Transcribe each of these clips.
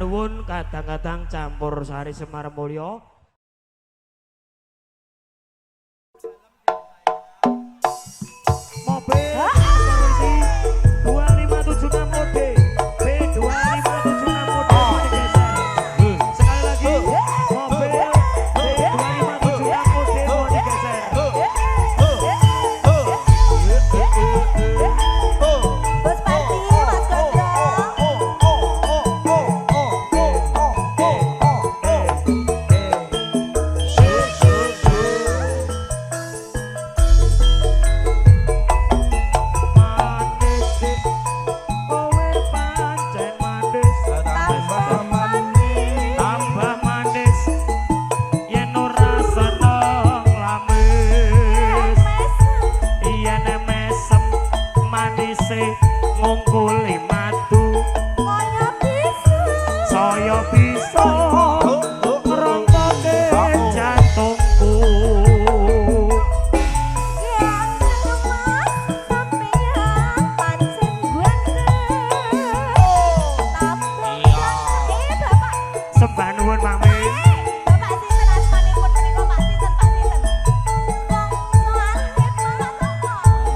nuwun kadang-kadang campur sari Semar Mulya. Mobil polisi 2576 mode B2576 mode digeser. Sekali lagi mobil B2576 mode mau digeser. Bos Pati, Mas ngungkuli madu saya bisa ngerontoke jantungku sembah nuwun mami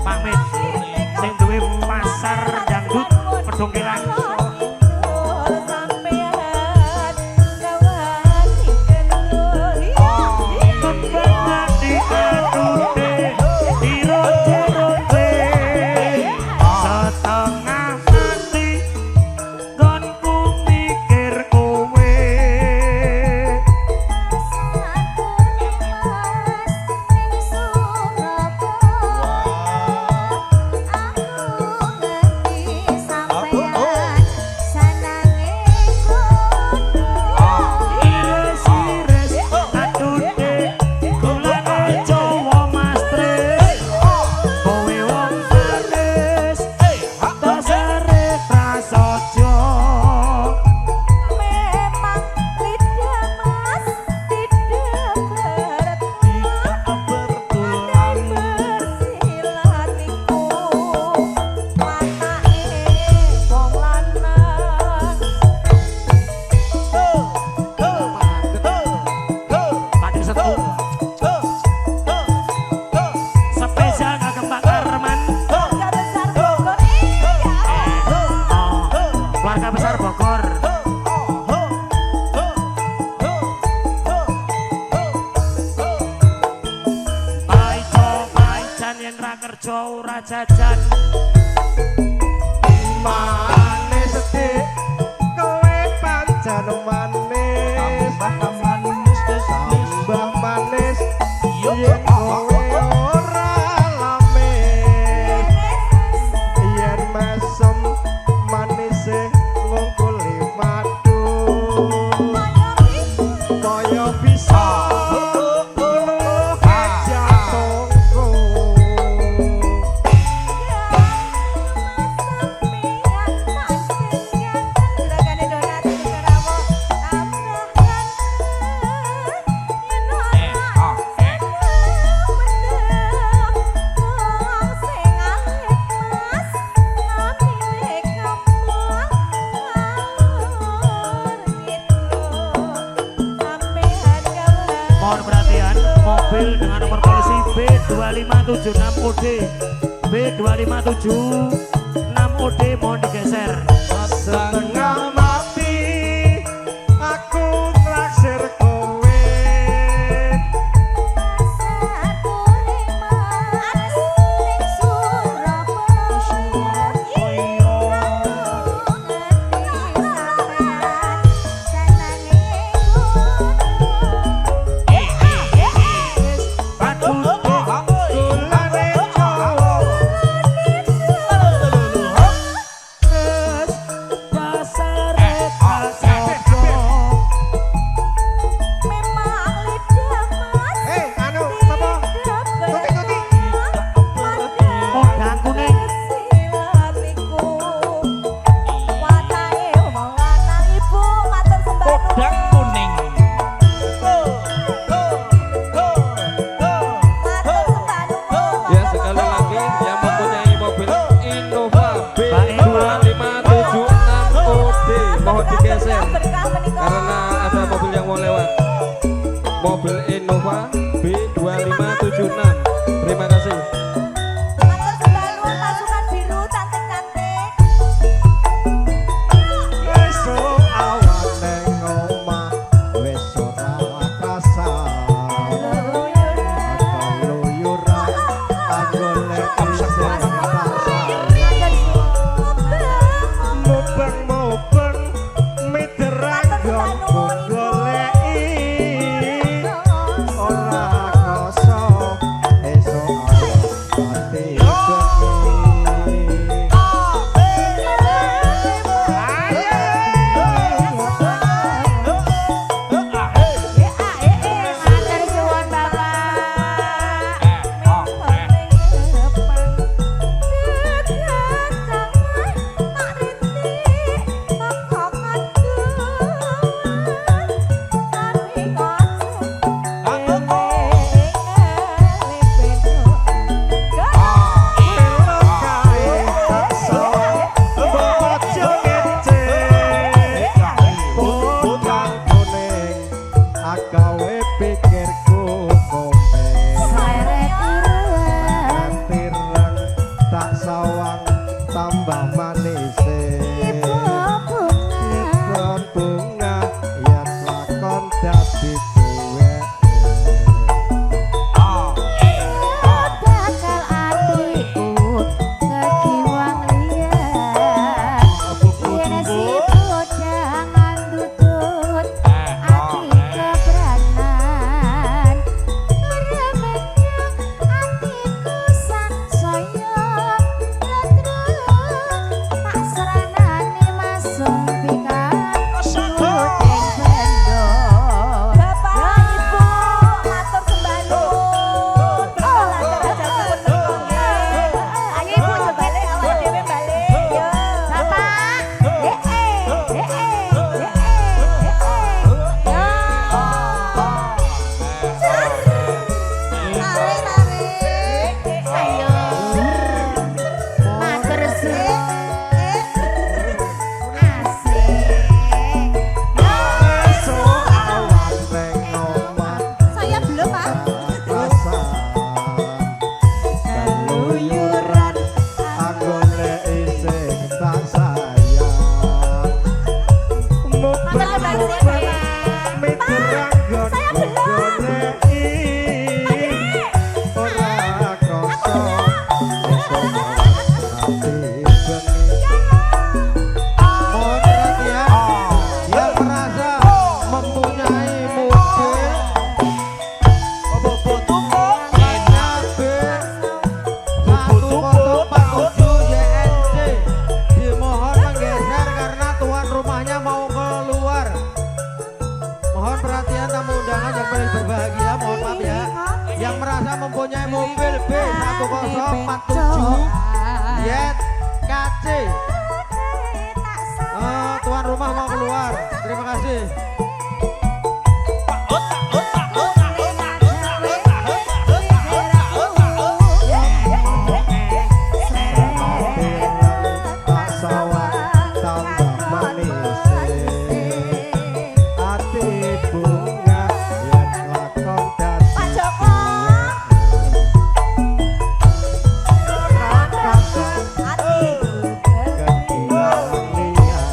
pamit sing duwe pasar dangdut pedongkelan ora jajan manis dik kowe pancen manis tambah manis yen kowe ora lamis yen mesem manis ngungkuli madu kaya bisa dengan nomor polisi B2576 mode B2576 mode mohon digeser. Setengah mati aku naksir kowe Berkah tambah manis Ibu bunga bunga yen lakon dadi duwe bakal atiku kekiwang liyan yen si jangan tutut ati kebranan remenyang atiku sangsaya letruk tak seranane masung pikan Puteng bendo Bapak Ibu matur sembah nuwun ayo Ibu balik awak dhewe balik yo Bapak tarik ayo matur asik esuk awan ning omah saya belum Pak rasa keluyuran aku nek isih tak sayang Matur sembah nuwun miturang saya belum. ora krasa mohon perhatian yang merasa mempunyai mobil YNC dimohon menggeser karena tuan rumahnya mau keluar. Mohon perhatian tamu undangan yang paling berbahagia, mohon maaf ya. Yang merasa mempunyai mobil B1047 YKC. Tuan rumah mau keluar. Terima kasih. Tak sawah tambah manis ati bunga yen lakon dadi Pak Joko ati kekiwang liyan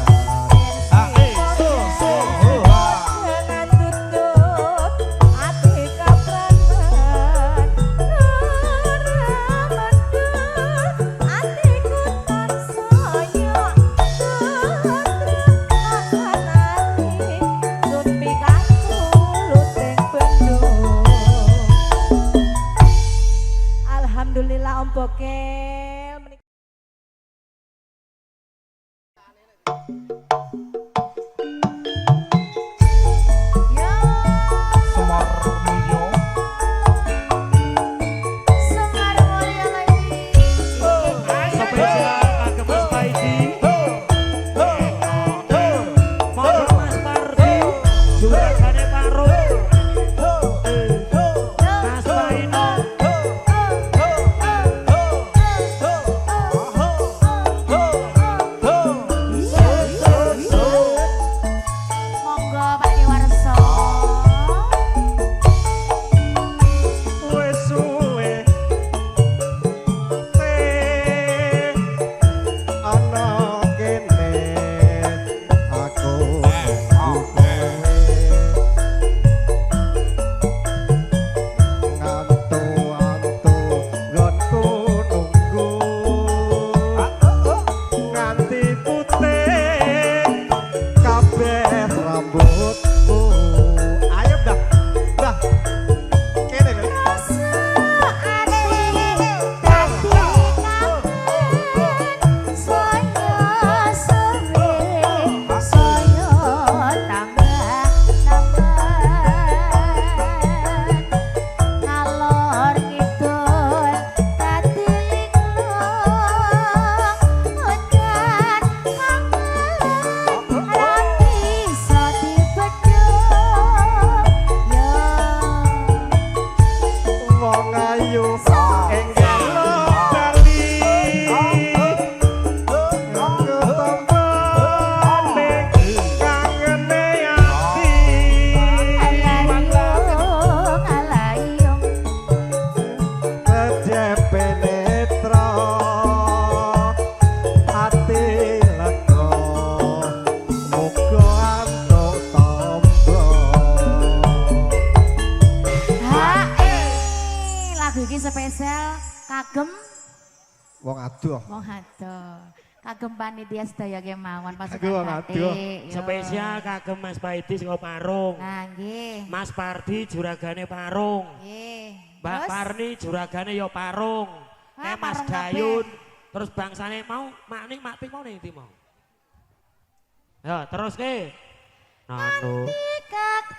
Wong adoh. Wong adoh. Kagem panitia sedaya kemawon Kagem wong pasukan adoh. batik. Yo. Spesial kagem Mas Paidi sing Parung. Nah, nggih. Mas Pardi juragane Parung. Nggih. Mbak Terus? Parni juragane ya Parung. Ah, Mas Parung Gayun. Terus bangsane mau makni makti mau nih mau. Ya, terus ke. Nanu. Kagem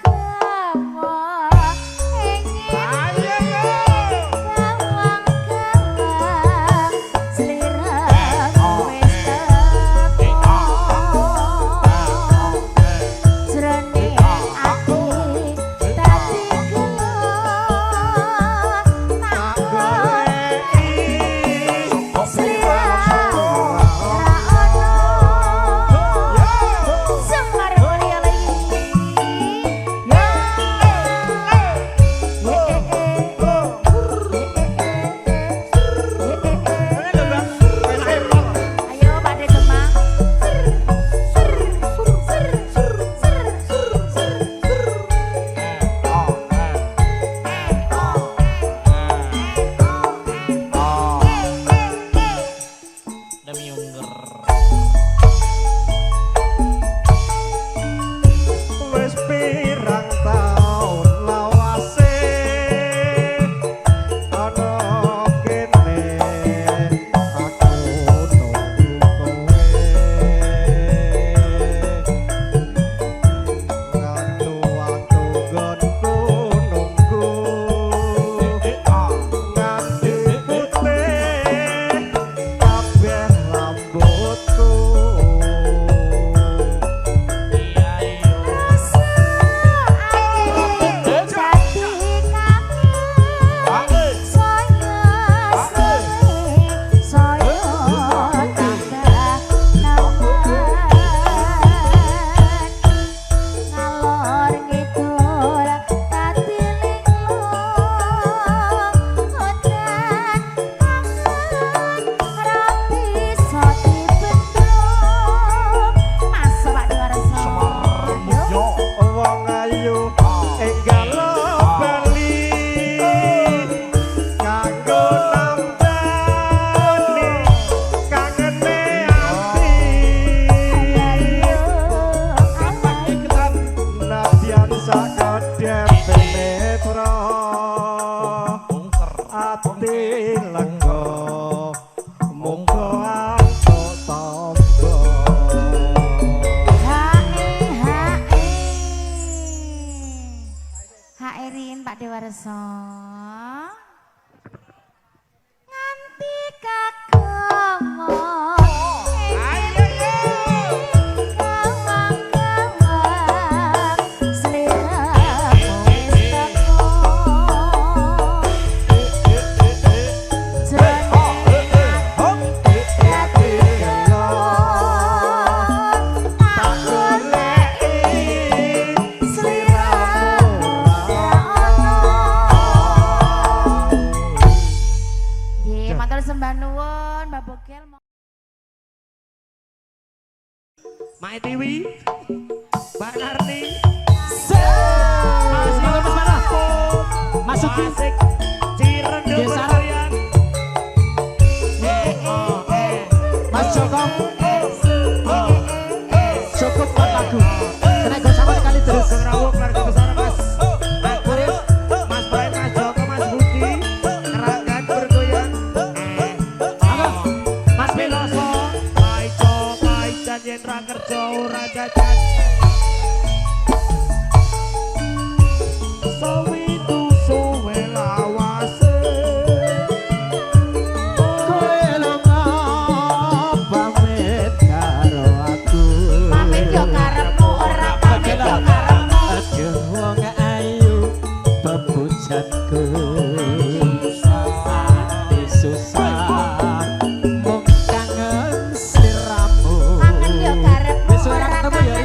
Ayo yo. Mai Tiwi, Mbak Narni, Masuk Cirendu Bergoyang, Mas Joko, cukup 4 lagu. Tenaga sama kali terus. Rawuh keluarga besar Mas Arif, Mas Baik, Mas Joko, Mas Budi, Keranggan Bergoyang, Mas Piloso, Paico, Paican, Yendra Kerja, Ora Jajan. Besok ketemu ya.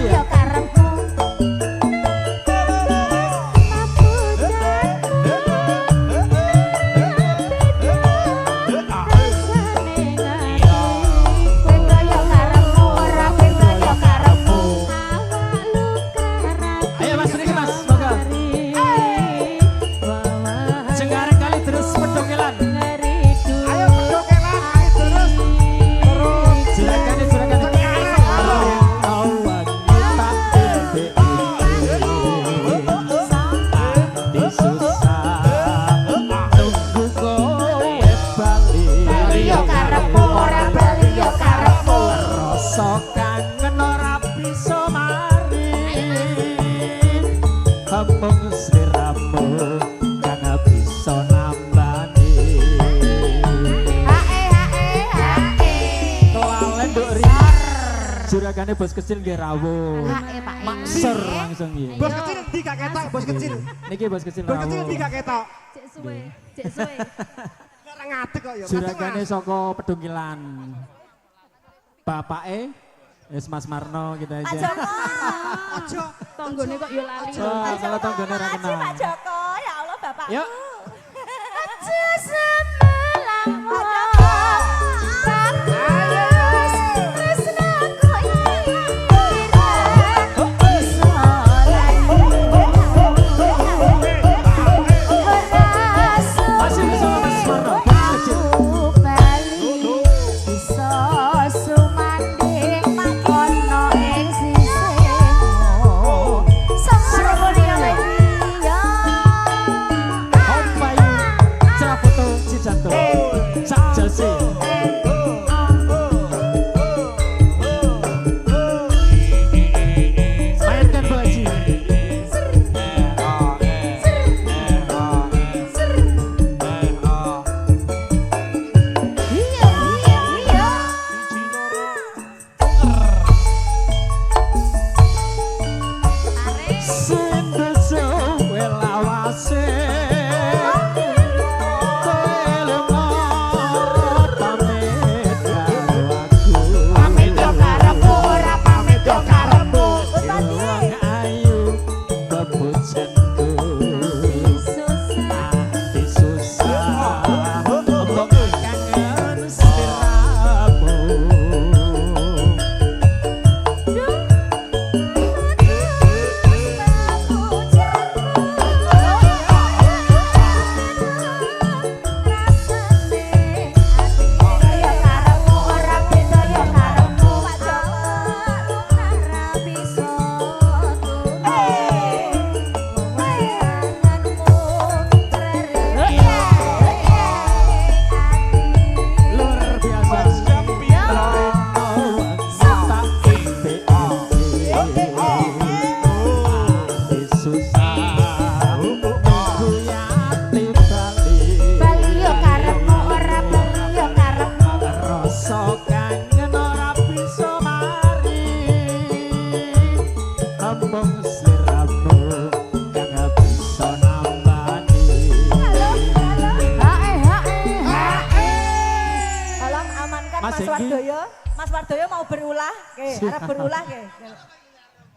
juragane bos kecil nggih rawuh. Pak. Makser langsung nggih. Bos kecil di gak ketok, bos kecil. Niki bos kecil Bos kecil rawuh. di gak ketok. Cek suwe, cek suwe. Ora ngadeg kok ya. Juragane saka Pedungkilan. Bapake wis Mas Marno gitu Pak aja. Joko. Aja. Tonggone kok yo lali. Oh, kalau tanggane ra kenal. Pak Joko, ya Allah bapakku. Yuk. Aja semalam. Pak Joko. Masih bersama Mas Marno, bos kecil. Om Bayu, Cerapoto Cijanto, Sak Jasi. Mainkan Bu Haji. Sindoso welawase. Kowe lunga pamit karo aku. Pamit yo karepmu, ora pamit yo karepmu. Wong ayu bebujanku. Ati susah mbok kangen sliramu. Luar biasa. Ati susah mengguyati Bali. Rasa kangen ora bisa mari. Ambung sliramu kang bisa nambani. Tolong amankan Mas Mas Hengki. Wardoyo. Mas Wardoyo mau berulah, arep berulah ke.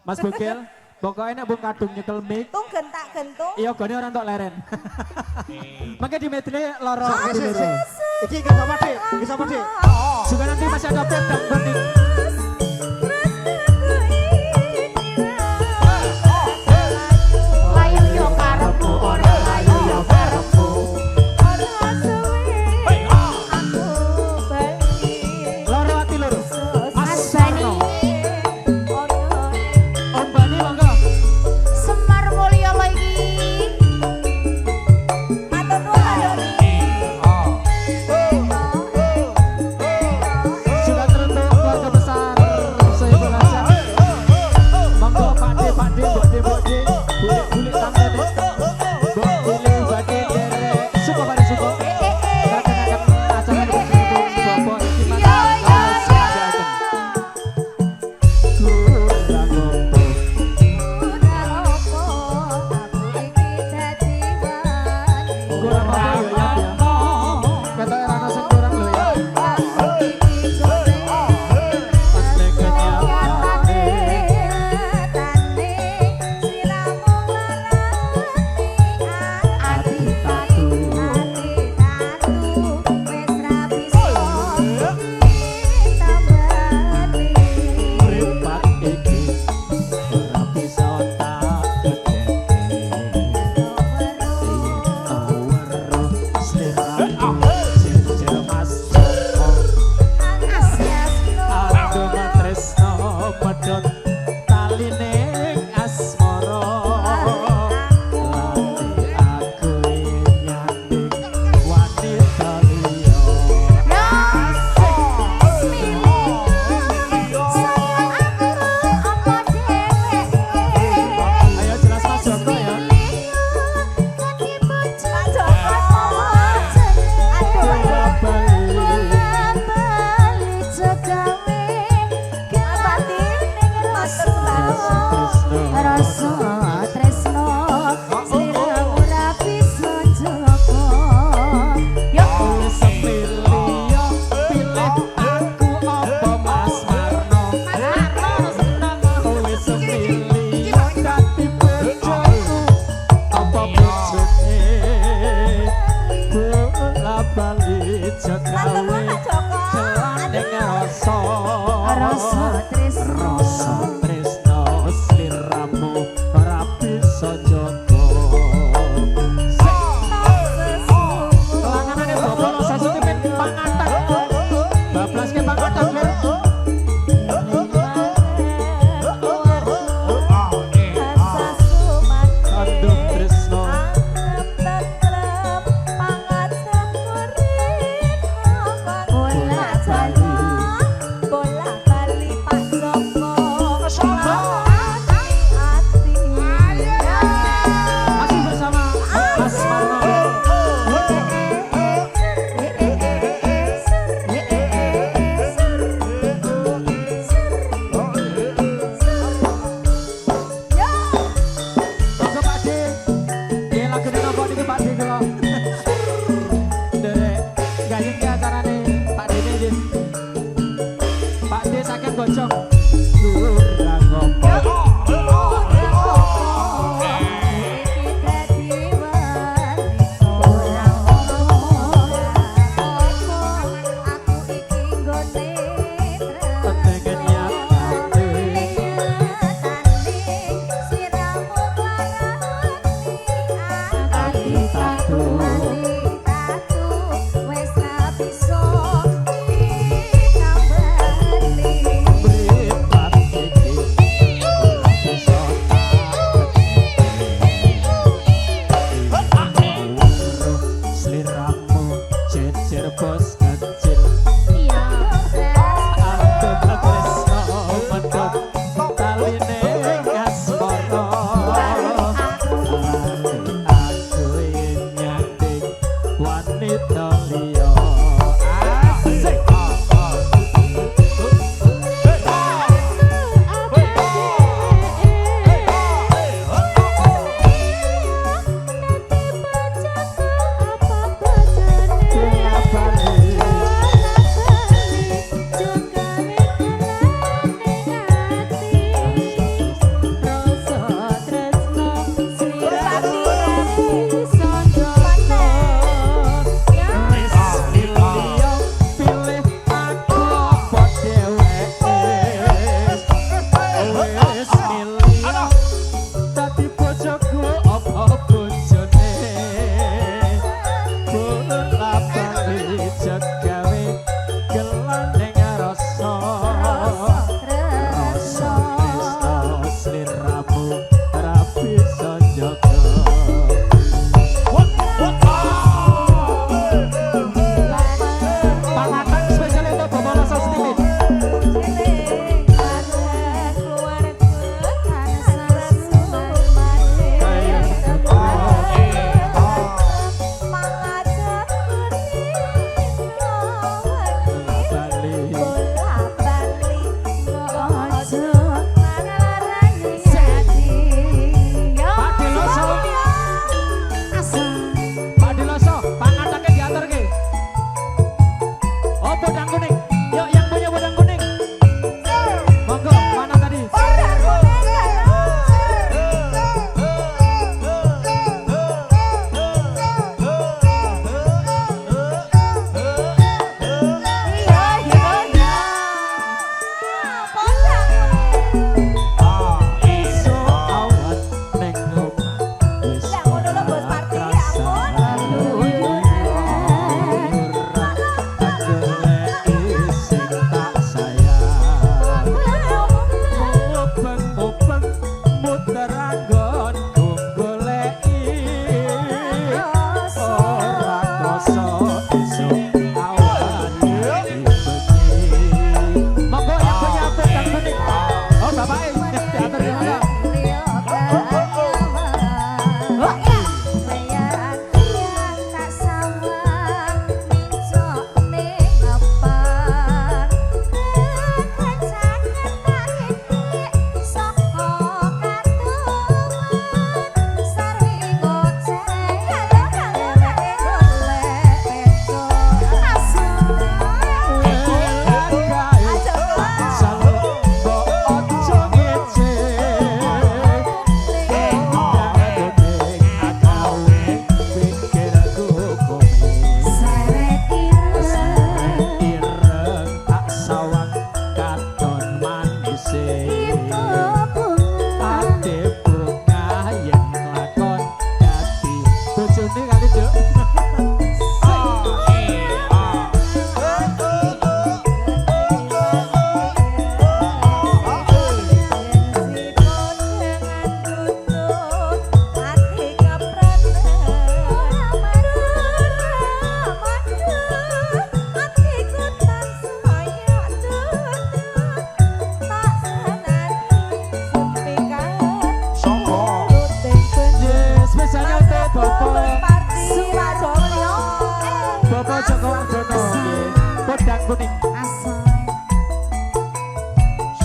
Mas Bukil, pokoknya nek bung kadung nyekel mic, Tung gentak gentung. iya gone orang tok leren. Maka di medley loro Sik, gitu sik, lho. sik. Iki gak sama Dik, gak sama Dik. Juga nanti masih ada pedang banding. Layu yo karepmu, ora layu yo karepmu. Ora suwe. Aku bali. Loro ati loro. Mas Bani. Marno. Om Bani monggo. Semar Mulya lagi. Matur nuwun Pak Doni. Juga teruntuk keluarga besar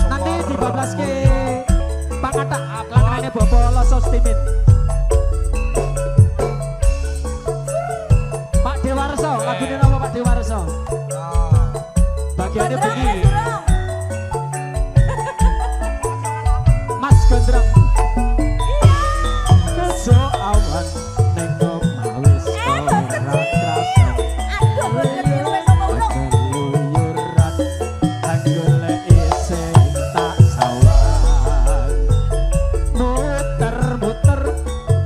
Nanti dibablaske pangatak langanane Bobo Loso Stimin. Pak Dewarso, lagune napa Pak Dewarso? Bagiannya begini. Mas Gondrong. So awan ning omawis ora krasa. Keluyuran anggoleki sing tak sawang. Muter-muter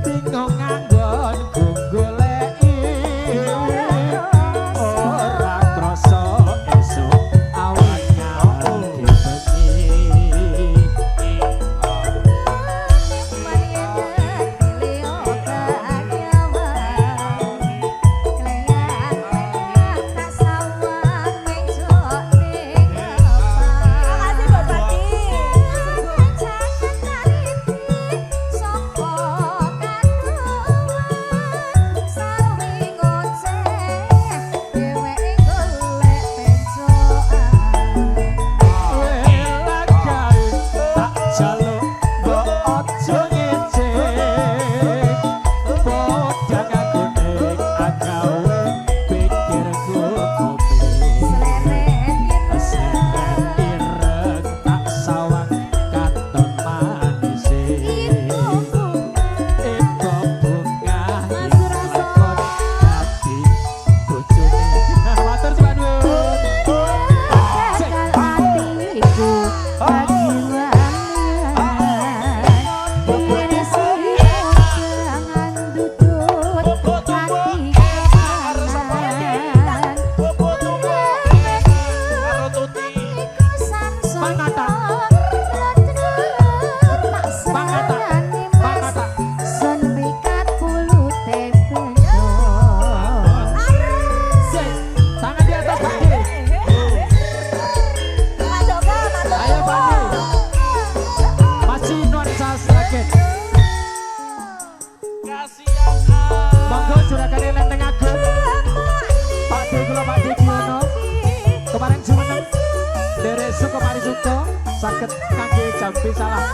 bingung nganggon goleki. Ora krasa esuk awan nganti bengi. Monggo jurakane Lenteng Agung. Pak D kula Pak D Diono. Kemarin jumeneng derek suka mari suka saged kangge jampi salah.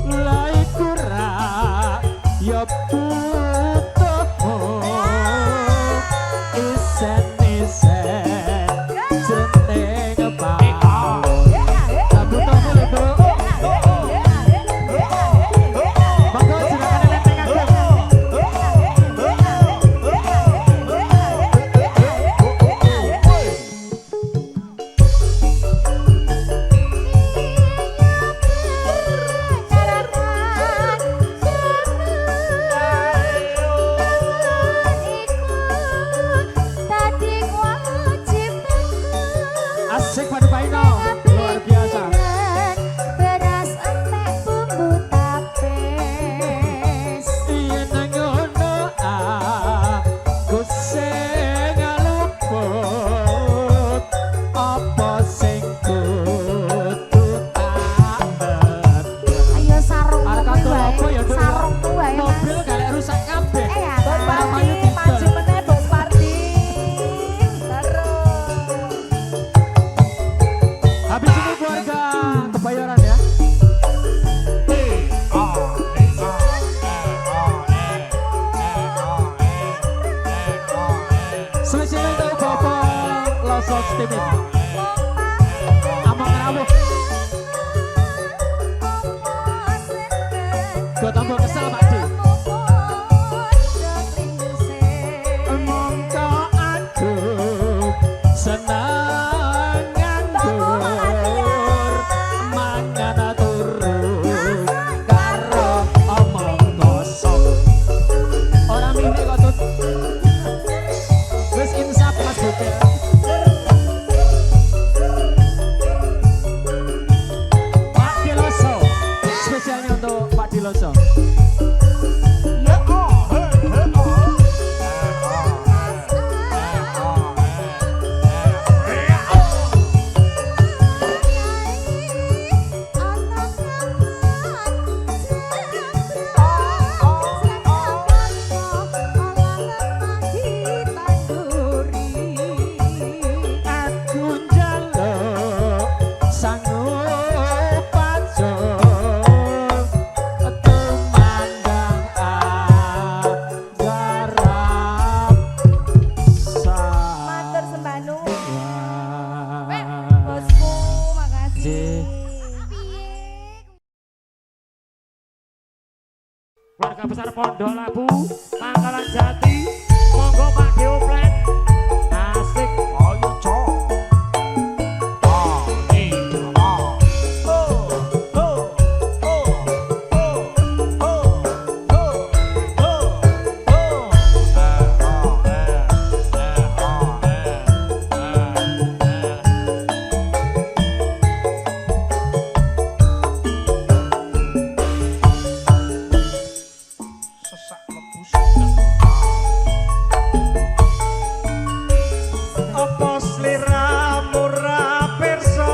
Mulai kurang ya putuhmu isen-isen jeneng pawon. Sabutomu lho, Bro. Monggo silakan Lenteng Agung. Asik Padu Paino, luar biasa. Beras entek bumbu tapis. Yen ngono aku sing luput, apa sing kudu tak betul. Ayo sarungmu Arek kuwi kadol apa ya, wae. Duk? Sarungmu wae, Mas. Mobil galek rusak kabeh. Ya, Para payu Parti, maju didol. meneh Bos Parti. Terus. Habis ini keluarga Kebayoran ya. Selisih untuk Bapak Loso Stimin. Amang rawuh. Gua tambah kesel Pak D. Mongko aku seneng nganggur mangan turu karo omong kosong. Ora mimpi kok Tut. Wis insaf Mas Buket. Pak Diloso, spesialnya untuk Pak Diloso. keluarga besar Pondok Labu, Pangkalan Jati, monggo Pak Deoplet. Asik. Ayo cok. Apa sliramu ra pirsa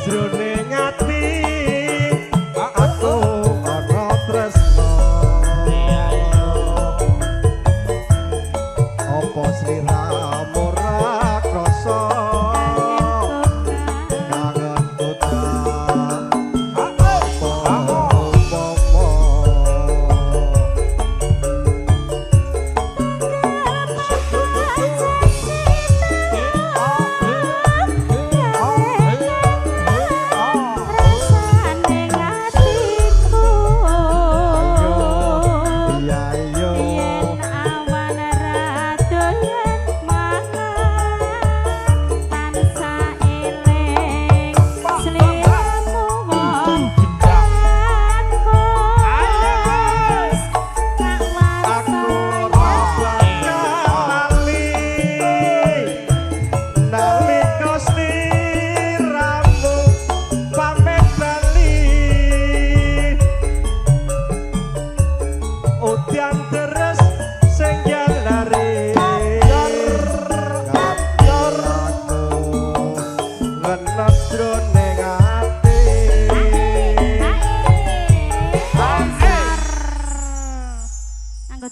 jroning ati aku ana tresno apa sliramu ra krasa kangen kota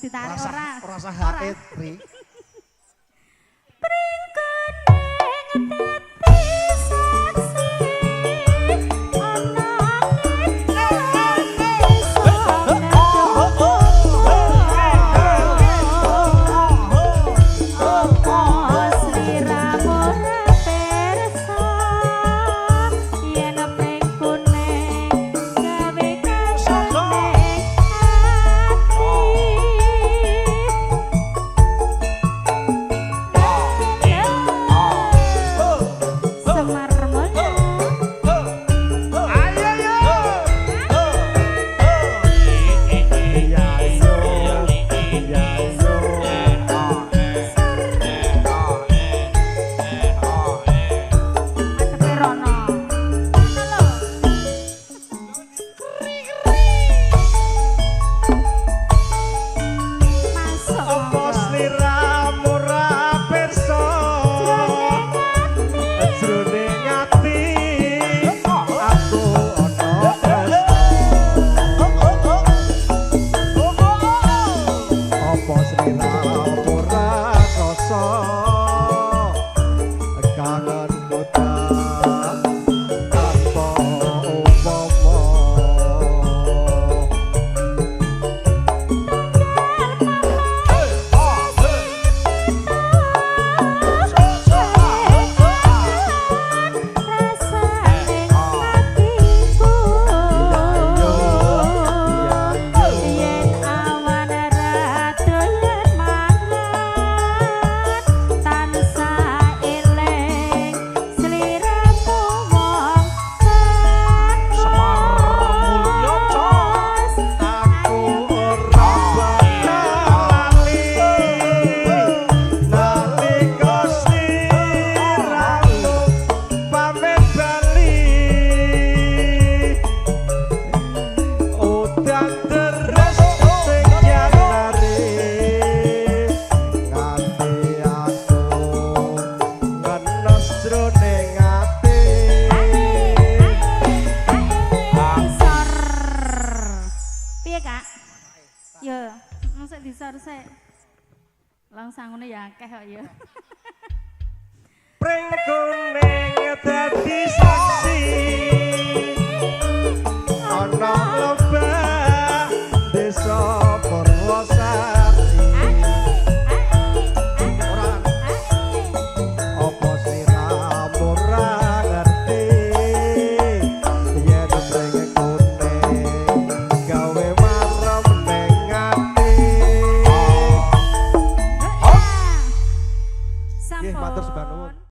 ditarik ora. Rasa haid, Ri. Langsung ya akeh kok ya. Pring kuning dadi